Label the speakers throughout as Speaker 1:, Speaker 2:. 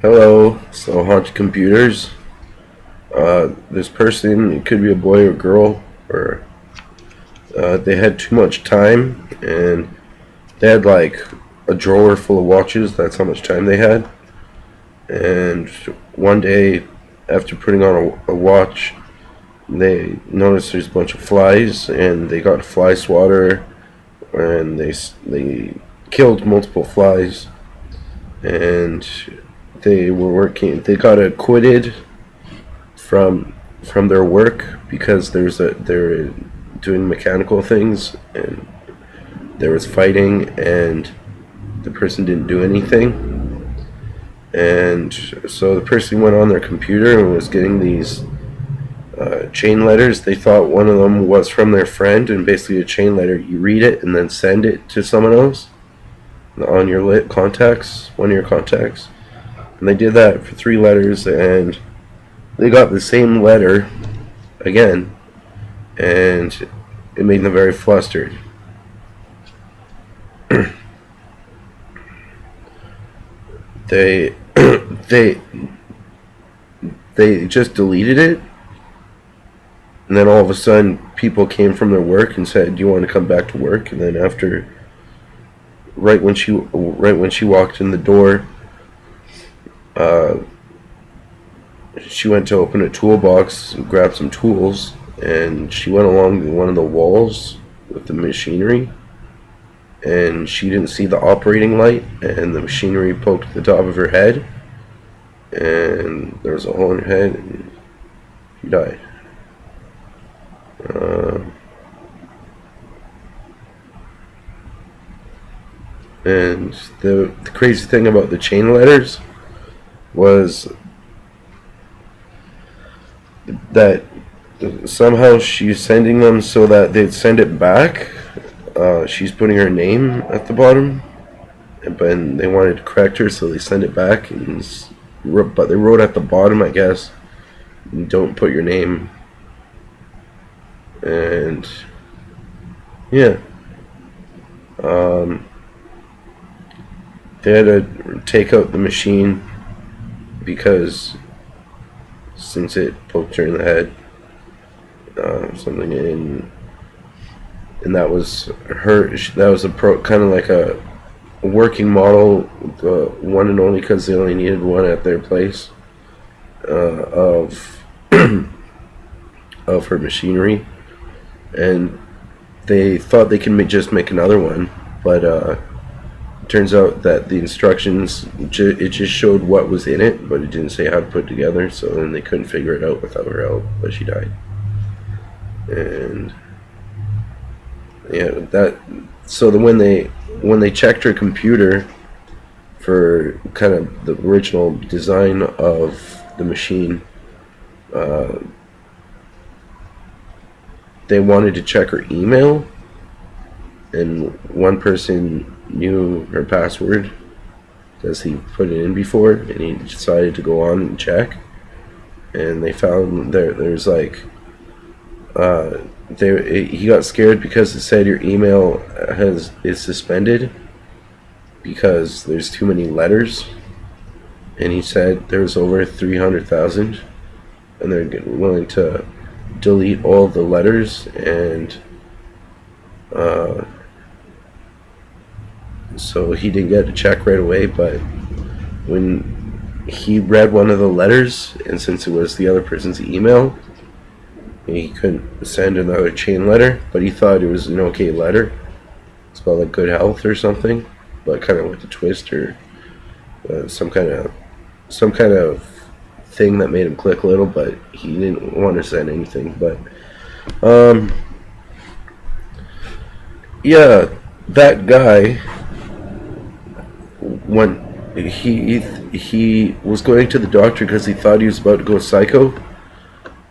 Speaker 1: Hello, so haunted computers. This person, it could be a boy or girl, or they had too much time and they had like a drawer full of watches. That's how much time they had. And one day, after putting on a watch, they noticed there's a bunch of flies, and they got a fly swatter, and they killed multiple flies, and they were working. They got acquitted from their work because they're doing mechanical things, and there was fighting, and the person didn't do anything. And so the person went on their computer and was getting these chain letters. They thought one of them was from their friend, and basically a chain letter, you read it and then send it to someone else on your contacts, one of your contacts. And they did that for 3 letters, and they got the same letter again, and it made them very flustered. they they they just deleted it, and then all of a sudden people came from their work and said, do you want to come back to work? And then after, right when she walked in the door, she went to open a toolbox and grab some tools, and she went along one of the walls with the machinery, and she didn't see the operating light, and the machinery poked the top of her head, and there was a hole in her head, and she died. And the crazy thing about the chain letters was that somehow she's sending them so that they'd send it back. She's putting her name at the bottom, but they wanted to correct her, so they send it back. But they wrote at the bottom, I guess, don't put your name. And yeah, they had to take out the machine because since it poked her in the head, something in, and that was her. That was kind of like a working model, the one and only, because they only needed one at their place, of of her machinery, and they thought they could just make another one, but it turns out that the instructions, it just showed what was in it, but it didn't say how to put it together. So then they couldn't figure it out without her help, but she died. And yeah, that. So when they checked her computer for kind of the original design of the machine, they wanted to check her email, and one person knew her password because he put it in before, and he decided to go on and check, and they found there's like he got scared because it said your email is suspended because there's too many letters, and he said there's over 300,000, and they're willing to delete all the letters. And so he didn't get a check right away, but when he read one of the letters, and since it was the other person's email, he couldn't send another chain letter, but he thought it was an okay letter. It's spelled like good health or something, but kind of with a twist, or some kind of thing that made him click a little, but he didn't want to send anything. But yeah, that guy, when he was going to the doctor because he thought he was about to go psycho,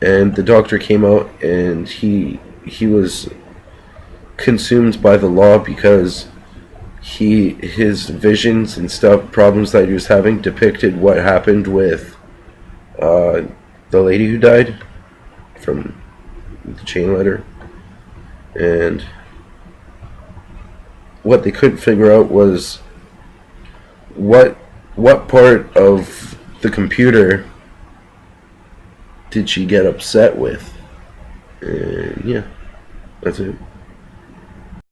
Speaker 1: and the doctor came out, and he was consumed by the law because his visions and stuff, problems that he was having, depicted what happened with the lady who died from the chain letter. And what they couldn't figure out was what part of the computer did she get upset with? And yeah, that's it.